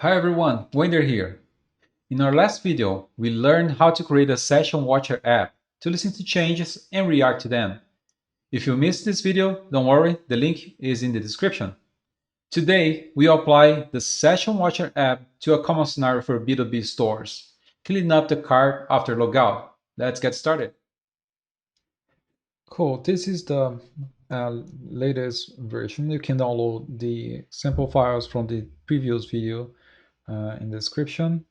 Hi everyone, Wender here. In our last video, we learned how to create a session watcher app to listen to changes and react to them. If you missed this video, don't worry, the link is in the description. Today, we apply the session watcher app to a common scenario for B2B stores, cleaning up the cart after logout. Let's get started. Cool, this is the latest version. You can download the sample files from the previous video in the description.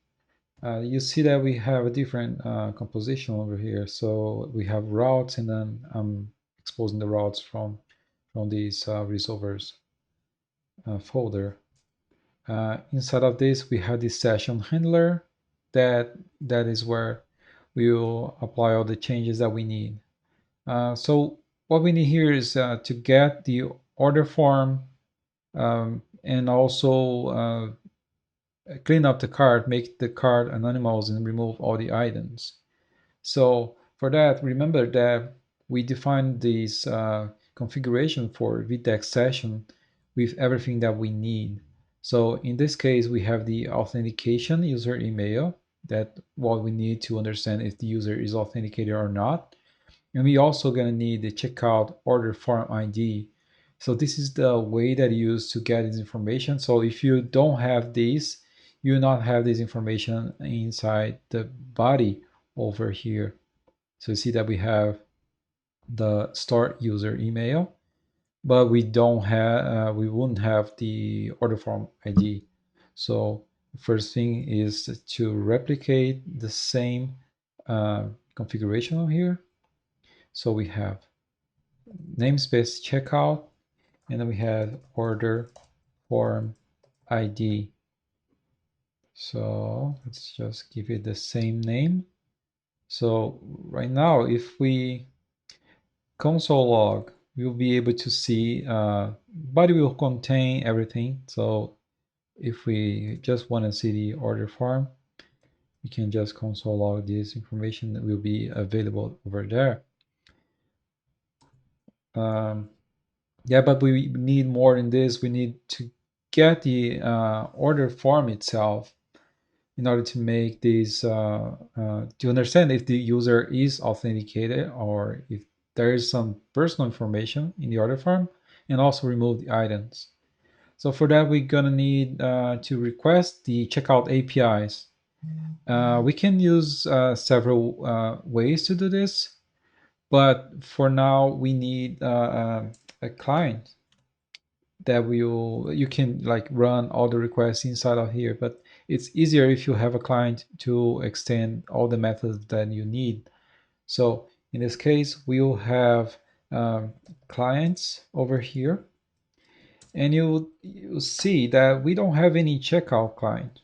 You see that we have a different composition over here. So we have routes, and then I'm exposing the routes from these resolvers folder. Inside of this, we have this session handler that is where we will apply all the changes that we need. So what we need here is to get the order form and also clean up the cart, make the cart anonymous, and remove all the items. So for that, remember that we defined this configuration for VTEX session with everything that we need. So in this case, we have the authentication user email, that what we need to understand if the user is authenticated or not. And we also gonna need the checkout order form ID. So this is the way that you use to get this information. So if you don't have this, you will not have this information inside the body over here. So you see that we have the start user email, but we don't have, we wouldn't have the order form ID. So first thing is to replicate the same configuration here. So we have namespace checkout, and then we have order form ID. So let's just give it the same name. So right now, if we console log, we'll be able to see body will contain everything. So if we just want to see the order form, we can just console log this information that will be available over there. Yeah, but we need more than this. We need to get the order form itself in order to make this, to understand if the user is authenticated or if there is some personal information in the order form, and also remove the items. So for that, we're gonna need to request the checkout APIs. We can use several ways to do this, but for now, we need a client that will, you can like run all the requests inside of here, but it's easier if you have a client to extend all the methods that you need. So in this case, we'll have clients over here, and you'll see that we don't have any checkout client.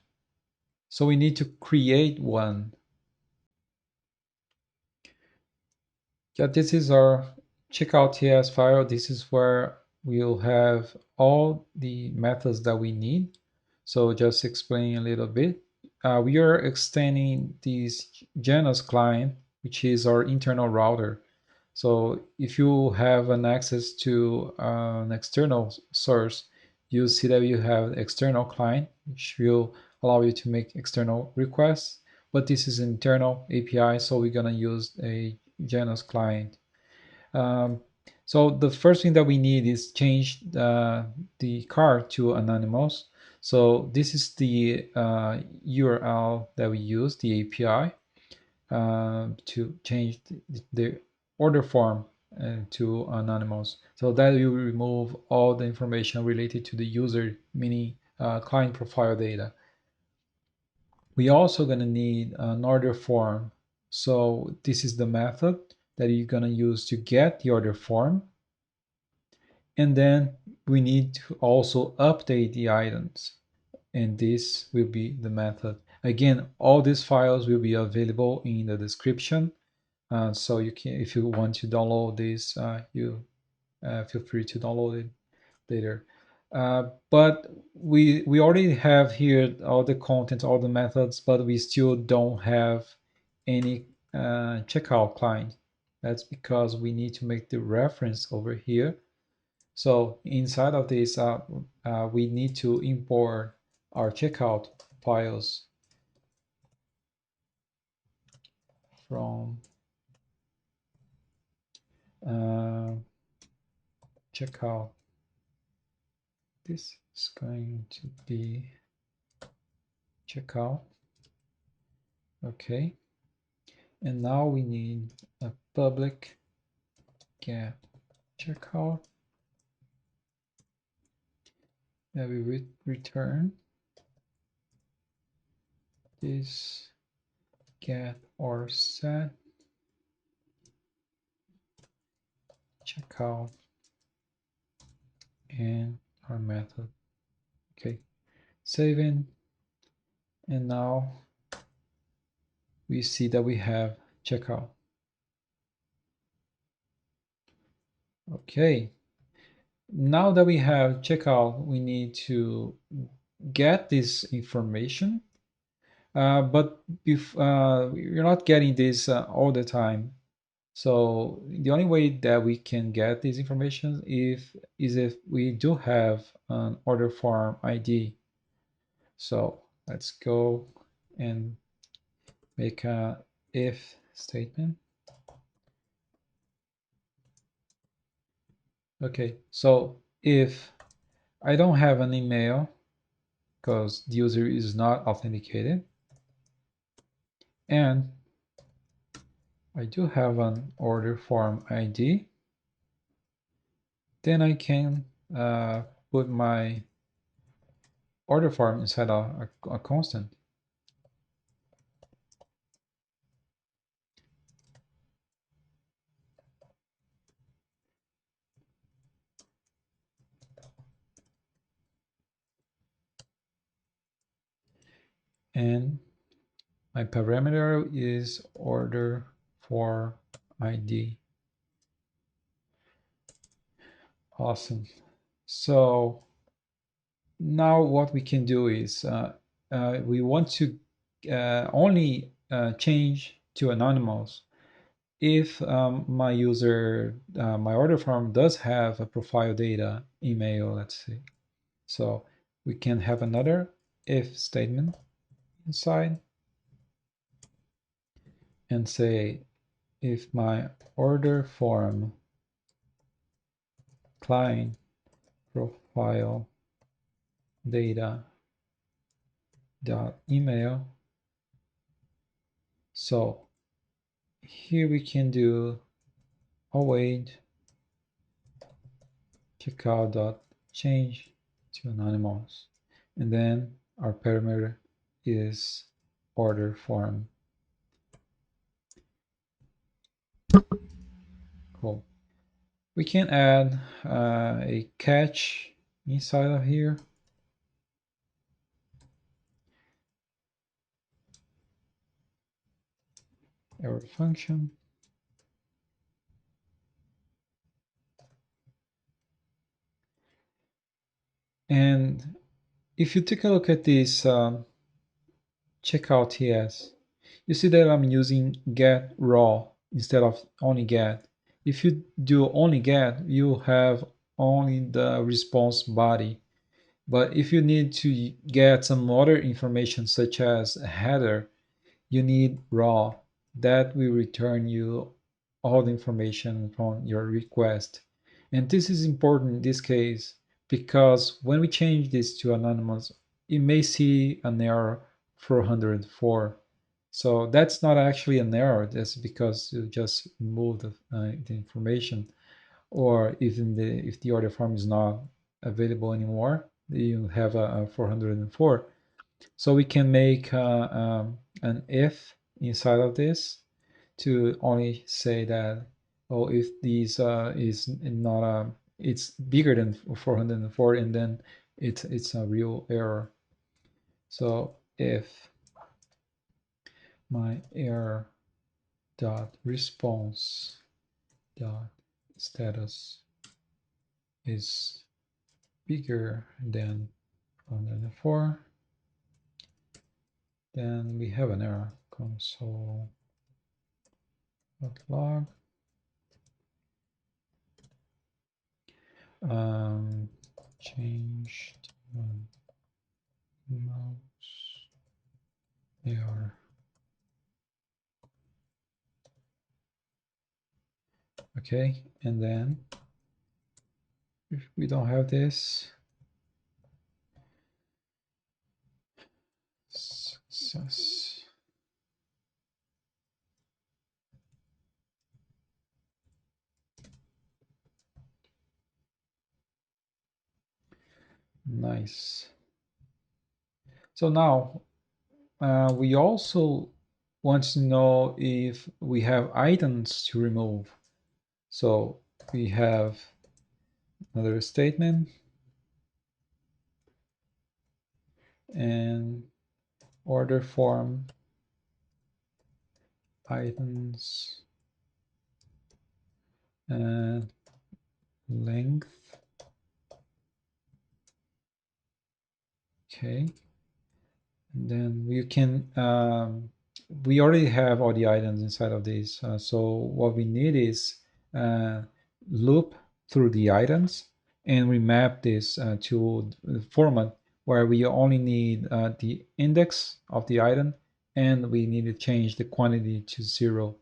So we need to create one. Yeah, this is our checkout.ts file. This is where we'll have all the methods that we need. So just explain a little bit. We are extending this Janus client, which is our internal router. So if you have an access to an external source, you see that you have external client, which will allow you to make external requests. But this is internal API, so we're gonna use a Janus client. Um, so the first thing that we need is change the card to anonymous. So this is the URL that we use, the API, to change the order form to anonymous. So that will remove all the information related to the user, meaning client profile data. We also going to need an order form. So this is the method that you're going to use to get the order form. And then we need to also update the items. And this will be the method. Again, all these files will be available in the description. So you can, if you want to download this, you feel free to download it later. But we already have here all the content, all the methods, but we still don't have any checkout client. That's because we need to make the reference over here. So inside of this, we need to import our checkout files from checkout. This is going to be checkout. Okay. And now we need a public get checkout that we return this get or set checkout and our method. Okay, saving, and now we see that we have checkout. Okay, now that we have checkout, we need to get this information, but if you're not getting this all the time. So the only way that we can get this information is if we do have an order form ID. So let's go and make a if statement. Okay, so if I don't have an email because the user is not authenticated, and I do have an order form ID, then I can put my order form inside a constant. And my parameter is order for ID. Awesome. So now what we can do is we want to only change to anonymous if my user, my order form does have a profile data email, let's say. So we can have another if statement inside and say if my order form client profile data dot email. So here we can do await checkout dot change to anonymous, and then our parameter is order form. Cool. We can add a catch inside of here. Error function. And if you take a look at this checkout TS, you see that I'm using get raw instead of only get. If you do only get, you have only the response body. But if you need to get some other information such as a header, you need raw. That will return you all the information from your request. And this is important in this case because when we change this to anonymous, it may see an error 404. So that's not actually an error. That's because you just moved the information. Or even if the order form is not available anymore, you have a 404. So we can make an if inside of this to only say that, oh, if these is not it's bigger than 404, and then it's a real error. So if my error dot response dot status is bigger than 404, then we have an error. Console.log changed mouse error. Okay, and then if we don't have this, success. Nice. So now we also want to know if we have items to remove. So we have another statement and order form items and length. Okay. And then we can, we already have all the items inside of this. So what we need is loop through the items and we map this to the format where we only need the index of the item and we need to change the quantity to 0.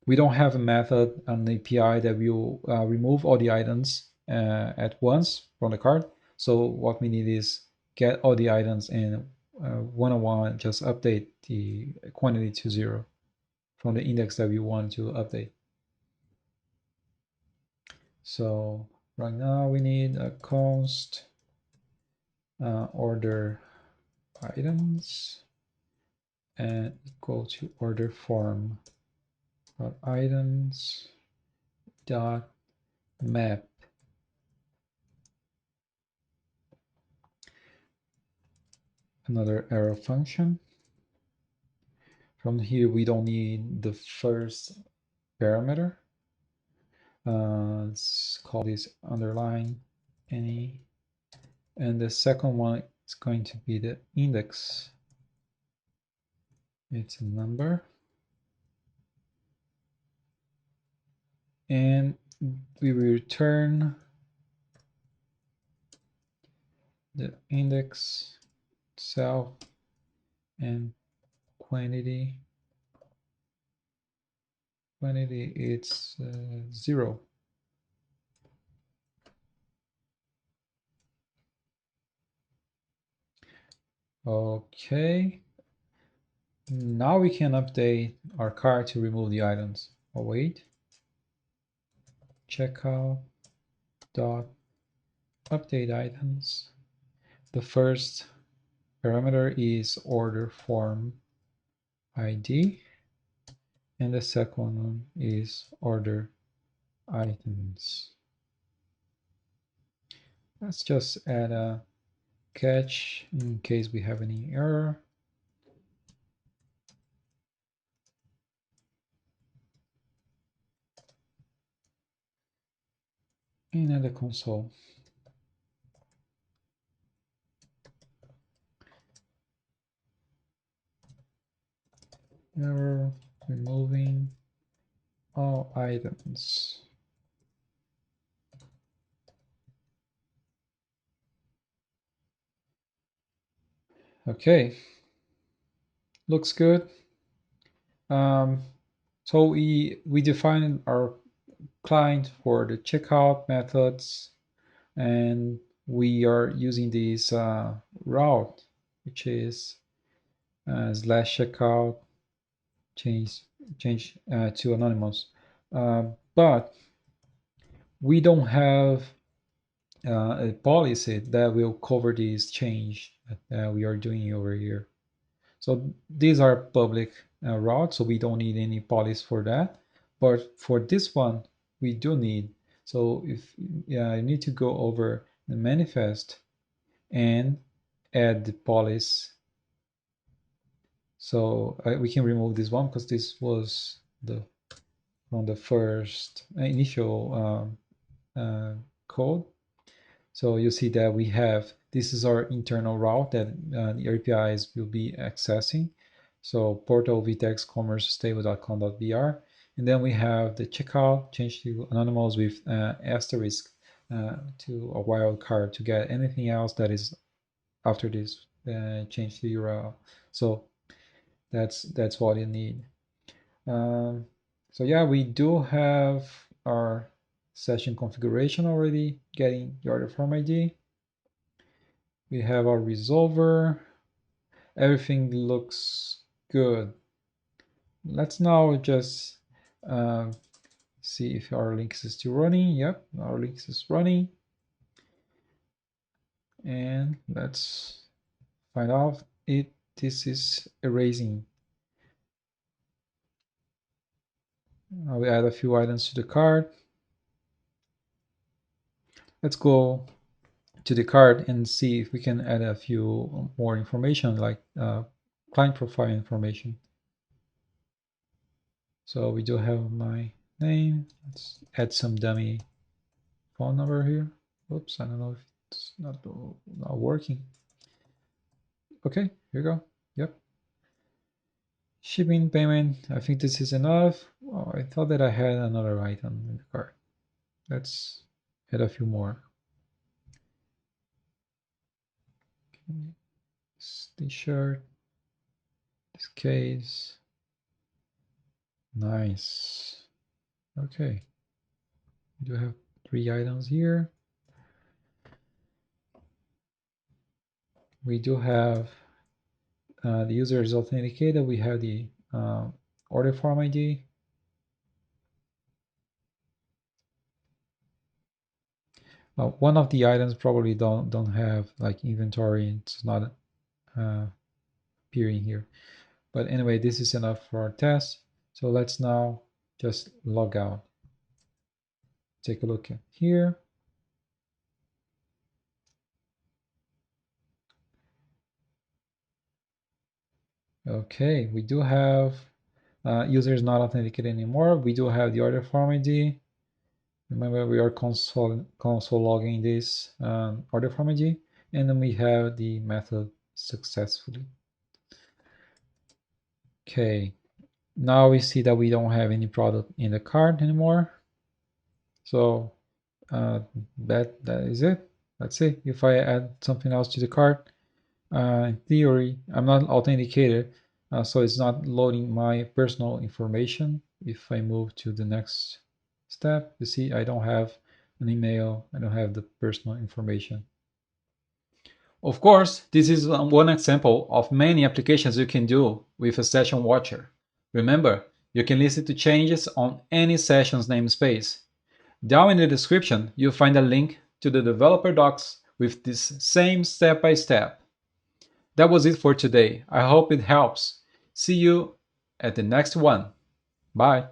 We don't have a method, an API that will remove all the items at once from the card. So what we need is get all the items and one-on-one just update the quantity to 0 from the index that we want to update. So right now we need a const order items and equal to order form items dot map. Another arrow function. From here, we don't need the first parameter. Let's call this underline any. And the second one is going to be the index. It's a number. And we will return the index itself and quantity. Quantity it's 0. Okay. Now we can update our cart to remove the items. Oh wait. Checkout dot update items. The first parameter is order form ID and the second one is order items. Let's just add a catch in case we have any error. And add a console. Error removing all items. Okay, looks good. So we defined our client for the checkout methods, and we are using this route, which is slash checkout change to anonymous. But we don't have a policy that will cover this change that we are doing over here. So these are public routes, so we don't need any policy for that. But for this one, we do need. So if you need to go over the manifest and add the policy. So we can remove this one because this was the from the first initial code. So you see that we have, this is our internal route that the APIs will be accessing. So portal VTEX commerce stable.com.br. And then we have the checkout change to anonymous with asterisk to a wildcard to get anything else that is after this change the URL. So that's what you need. Um, so yeah, we do have our session configuration already getting the order form ID. We have our resolver. Everything looks good. Let's now just uh, see if our links is still running. Yep, our links is running. And let's find out if this is erasing. We add a few items to the cart. Let's go to the cart and see if we can add a few more information like client profile information. So we do have my name. Let's add some dummy phone number here. Oops, I don't know if it's not working. Okay, here you go. Yep. Shipping payment. I think this is enough. Oh, I thought that I had another item in the cart. Let's add a few more. Okay. This t-shirt. This case. Nice. Okay. We do have 3 items here. We do have the user is authenticated. We have the order form ID. One of the items probably don't have like inventory. It's not appearing here. But anyway, this is enough for our test. So let's now just log out. Take a look at here. Okay, we do have user is not authenticated anymore. We do have the order form ID. Remember, we are console logging this order form ID, and then we have the method successfully. Okay, now we see that we don't have any product in the cart anymore. So that is it. Let's see if I add something else to the cart. In theory, I'm not authenticated, so it's not loading my personal information. If I move to the next step, you see I don't have an email, I don't have the personal information. Of course, this is one example of many applications you can do with a session watcher. Remember, you can listen to changes on any session's namespace. Down in the description, you'll find a link to the developer docs with this same step-by-step. That was it for today. I hope it helps. See you at the next one. Bye.